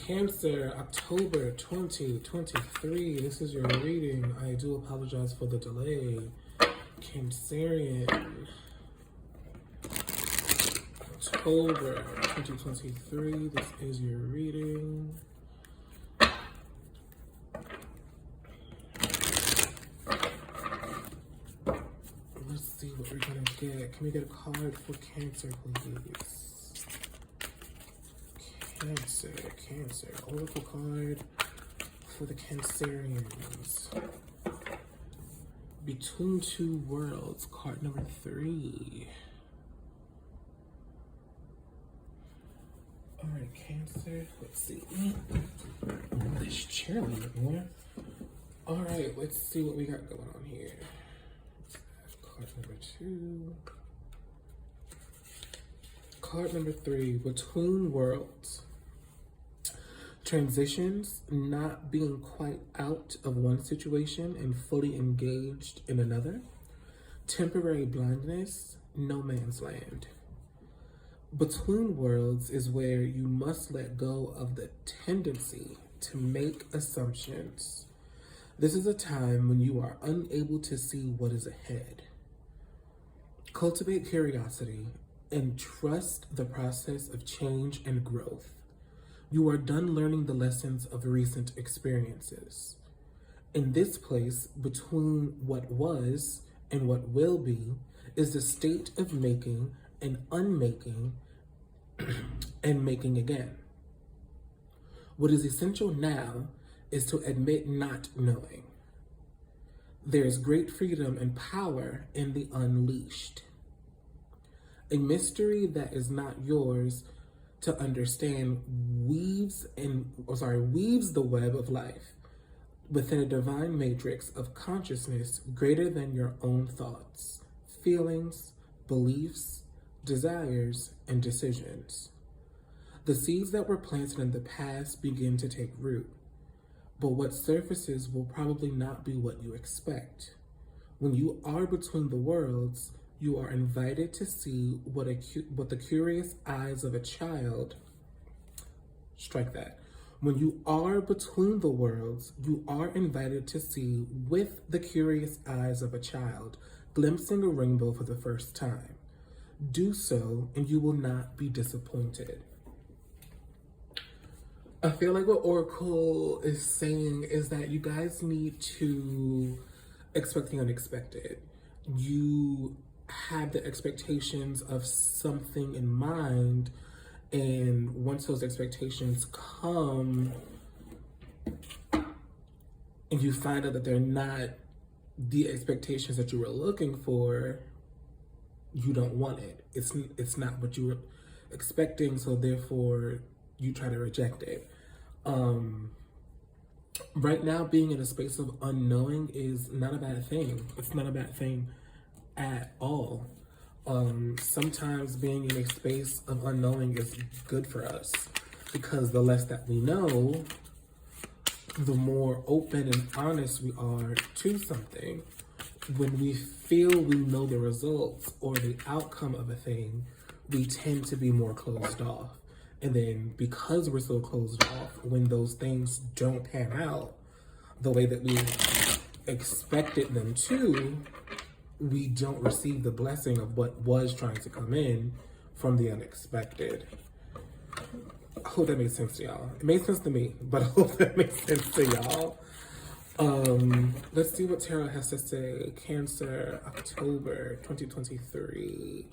Cancer, October 2023. This is your reading. I do apologize for the delay. Cancerian, October 2023. This is your reading. Let's see what we're gonna get. Can we get a card for Cancer, please? Cancer. Oracle card for the Cancerians. Between Two Worlds, card number 3. All right, Cancer. Let's see. This cheerleader boy. All right, let's see what we got going on here. Card number 2. Card number 3, Between Worlds. Transitions, not being quite out of one situation and fully engaged in another. Temporary blindness, no man's land. Between Worlds is where you must let go of the tendency to make assumptions. This is a time when you are unable to see what is ahead. Cultivate curiosity and trust the process of change and growth. You are done learning the lessons of recent experiences. In this place, between what was and what will be, is the state of making and unmaking and making again. What is essential now is to admit not knowing. There is great freedom and power in the unleashed. A mystery that is not yours to understand weaves the web of life within a divine matrix of consciousness greater than your own thoughts, feelings, beliefs, desires, and decisions. The seeds that were planted in the past begin to take root, but what surfaces will probably not be what you expect. When you are between the worlds, you are invited to see what the curious eyes of a child, strike that. When you are between the worlds, you are invited to see with the curious eyes of a child, glimpsing a rainbow for the first time. Do so and you will not be disappointed. I feel like what Oracle is saying is that you guys need to expect the unexpected. You have the expectations of something in mind, and once those expectations come and you find out that they're not the expectations that you were looking for, you don't want it. It's not what you were expecting, so therefore you try to reject it. Right now, being in a space of unknowing is not a bad thing. It's not a bad thing at all. Sometimes being in a space of unknowing is good for us, because the less that we know, the more open and honest we are to something. When we feel we know the results or the outcome of a thing, we tend to be more closed off. And then because we're so closed off, when those things don't pan out the way that we expected them to, we don't receive the blessing of what was trying to come in from the unexpected. I hope that makes sense to y'all. It made sense to me, but I hope that makes sense to y'all. Let's see what Tarot has to say. Cancer, October 2023.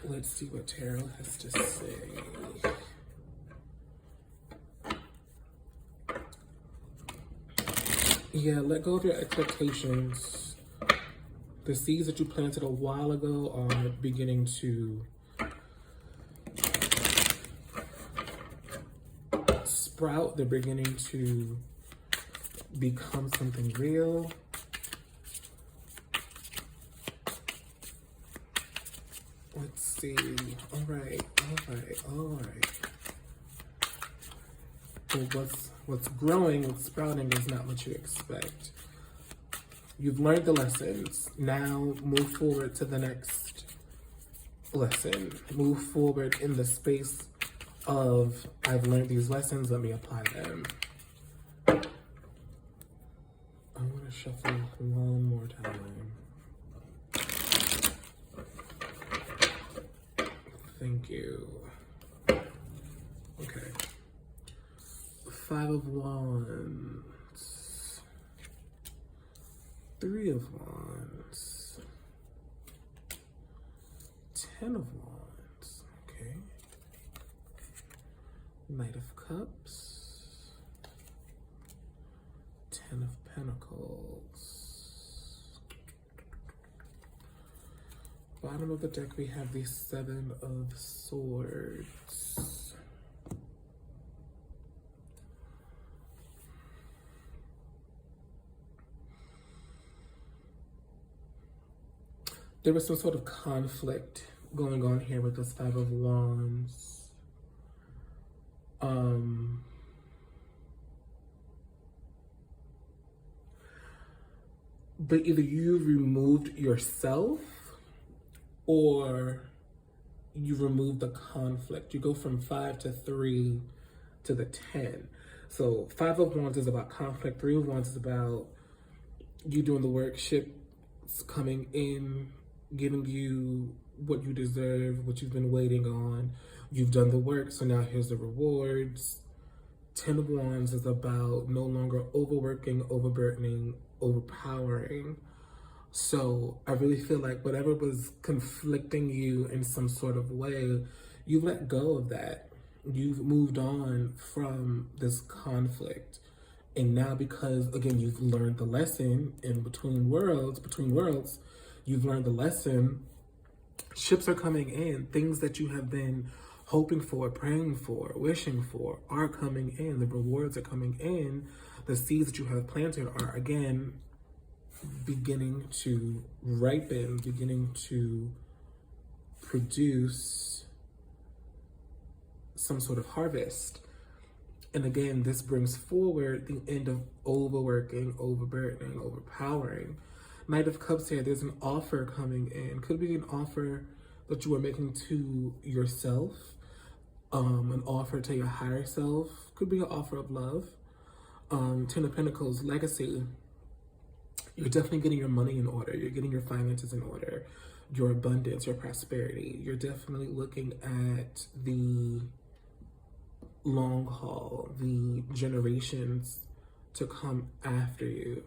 Let's see what Tarot has to say. Yeah, let go of your expectations. The seeds that you planted a while ago are beginning to sprout. They're beginning to become something real. Let's see. All right. So what's growing, what's sprouting is not what you expect. You've learned the lessons. Now move forward to the next lesson. Move forward in the space of I've learned these lessons, let me apply them. I want to shuffle one more time. Thank you. Okay. 5 of Wands. 3 of Wands. 10 of Wands. Okay. Knight of Cups. 10 of Pentacles. Bottom of the deck, we have the 7 of Swords. There was some sort of conflict going on here with this 5 of Wands. But either you removed yourself or you remove the conflict. You go from 5 to 3 to the 10. So 5 of Wands is about conflict. 3 of Wands is about you doing the work, ships coming in, giving you what you deserve, what you've been waiting on. You've done the work, so now here's the rewards. 10 of Wands is about no longer overworking, overburdening, overpowering. So I really feel like whatever was conflicting you in some sort of way, you've let go of that. You've moved on from this conflict. And now because, again, you've learned the lesson in between worlds, you've learned the lesson. Ships are coming in. Things that you have been hoping for, praying for, wishing for are coming in. The rewards are coming in. The seeds that you have planted are, again, beginning to ripen, beginning to produce some sort of harvest. And again, this brings forward the end of overworking, overburdening, overpowering. Knight of Cups here, there's an offer coming in. Could be an offer that you are making to yourself, an offer to your higher self. Could be an offer of love. 10 of Pentacles, legacy. You're definitely getting your money in order. You're getting your finances in order, your abundance, your prosperity. You're definitely looking at the long haul, the generations to come after you.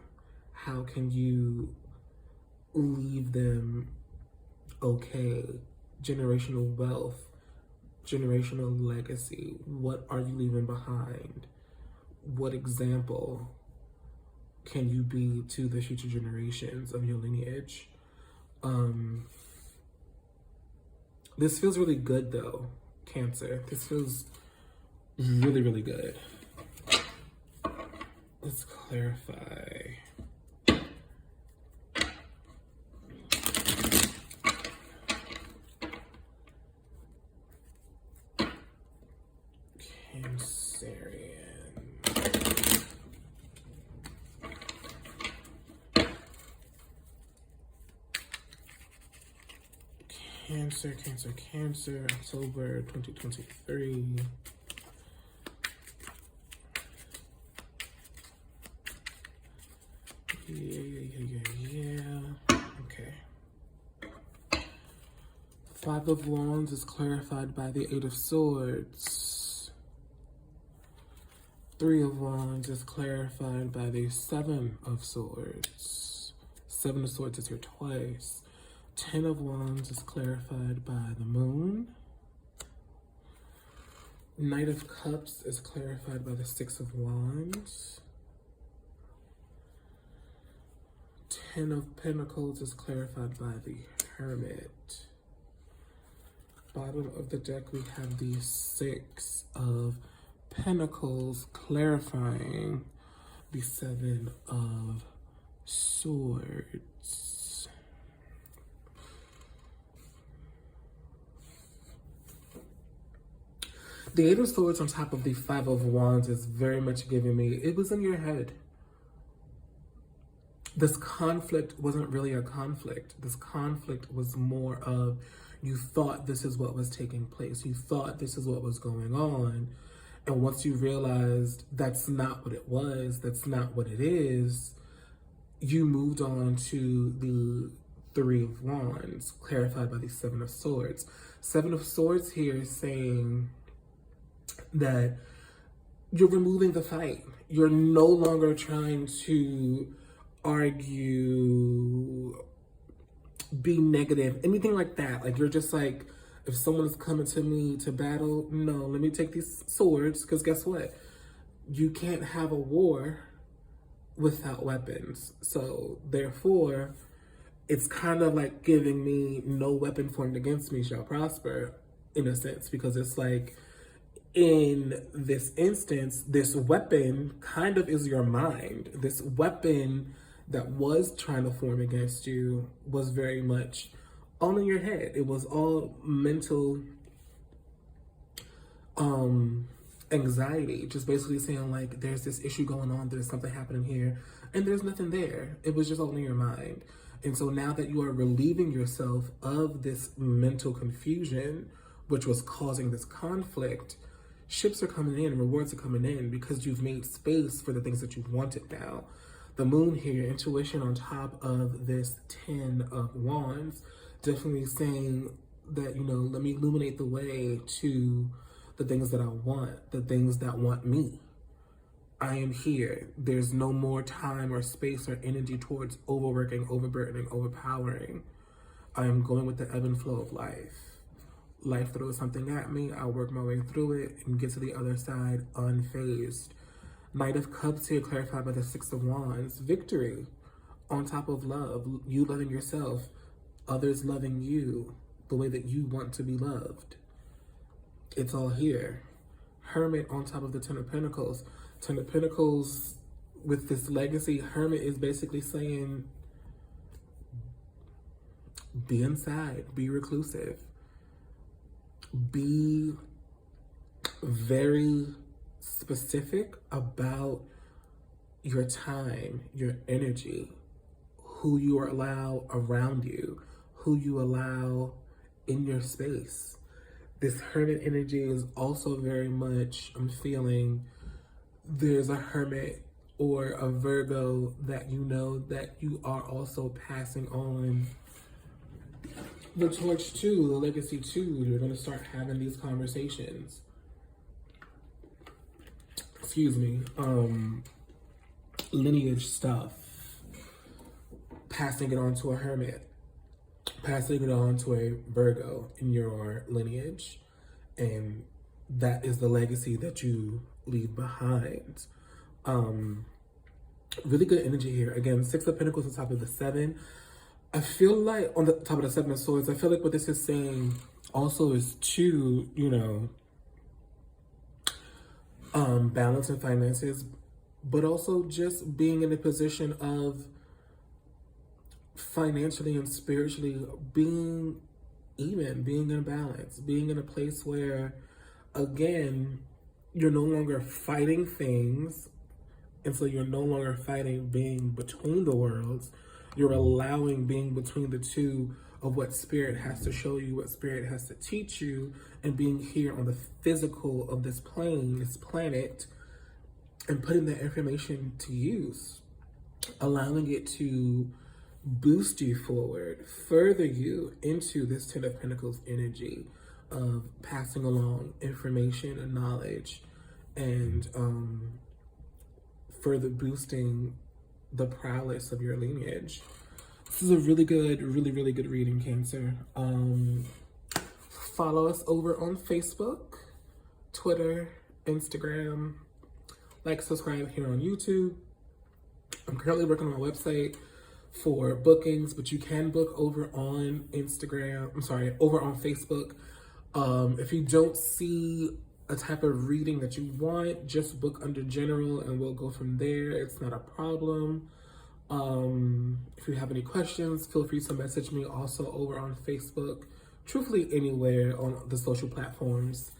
How can you leave them okay? Generational wealth, generational legacy. What are you leaving behind? What example can you be to the future generations of your lineage? This feels really good though, Cancer. This feels really, really good. Let's clarify. Cancerian. Cancer, Cancer, Cancer, October 2023. Yeah. Okay. 5 of Wands is clarified by the 8 of Swords. 3 of Wands is clarified by the 7 of Swords. 7 of Swords is here twice. 10 of Wands is clarified by the Moon. Knight of Cups is clarified by the 6 of Wands. 10 of Pentacles is clarified by the Hermit. Bottom of the deck, we have the 6 of Pentacles clarifying the 7 of Swords. The 8 of Swords on top of the 5 of Wands is very much giving me, it was in your head. This conflict wasn't really a conflict. This conflict was more of You thought this is what was taking place. You thought this is what was going on. And once you realized that's not what it was, that's not what it is, you moved on to the Three of Wands, clarified by the Seven of Swords. Seven of Swords here is saying that you're removing the fight. You're no longer trying to argue, be negative, anything like that. Like, you're just like, if someone is coming to me to battle, no, let me take these swords, because guess what? You can't have a war without weapons. So therefore, it's kind of like giving me no weapon formed against me shall prosper, in a sense, because it's like, in this instance, this weapon kind of is your mind. This weapon that was trying to form against you was very much all in your head. It was all mental anxiety, just basically saying like, there's this issue going on, there's something happening here, and there's nothing there. It was just all in your mind. And so now that you are relieving yourself of this mental confusion, which was causing this conflict, ships are coming in, rewards are coming in, because you've made space for the things that you wanted now. The moon here, intuition on top of this 10 of Wands, definitely saying that, you know, let me illuminate the way to the things that I want, the things that want me. I am here. There's no more time or space or energy towards overworking, overburdening, overpowering. I am going with the ebb and flow of life. Life throws something at me, I'll work my way through it and get to the other side unfazed. Knight of Cups here, clarified by the Six of Wands. Victory on top of love. You loving yourself, others loving you the way that you want to be loved. It's all here. Hermit on top of the Ten of Pentacles. Ten of Pentacles with this legacy. Hermit is basically saying, be inside, be reclusive. Be very specific about your time, your energy, who you allow around you, who you allow in your space. This Hermit energy is also very much, I'm feeling, there's a Hermit or a Virgo that you know that you are also passing on the torch to, the legacy to. You're going to start having these conversations. Excuse me. Lineage stuff. Passing it on to a Hermit. Passing it on to a Virgo in your lineage. And that is the legacy that you leave behind. Really good energy here. Again, Six of Pentacles on top of the Seven. I feel like on the top of the Seven of Swords, I feel like what this is saying also is to, you know, balance in finances, but also just being in a position of financially and spiritually being even, being in balance, being in a place where, again, you're no longer fighting things, and so you're no longer fighting being between the worlds. You're allowing being between the two of what Spirit has to show you, what Spirit has to teach you, and being here on the physical of this plane, this planet, and putting that information to use, allowing it to boost you forward, further you into this Ten of Pentacles energy of passing along information and knowledge, and further boosting the prowess of your lineage. This is a really good, really good reading, Cancer. Follow us over on Facebook, Twitter, Instagram. Like, subscribe here on YouTube. I'm currently working on my website for bookings, but you can book over on over on Facebook. If you don't see a type of reading that you want, just book under general and we'll go from there. It's not a problem. If you have any questions, feel free to message me also over on Facebook, truthfully anywhere on the social platforms.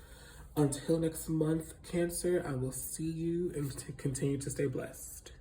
Until next month, Cancer, I will see you and continue to stay blessed.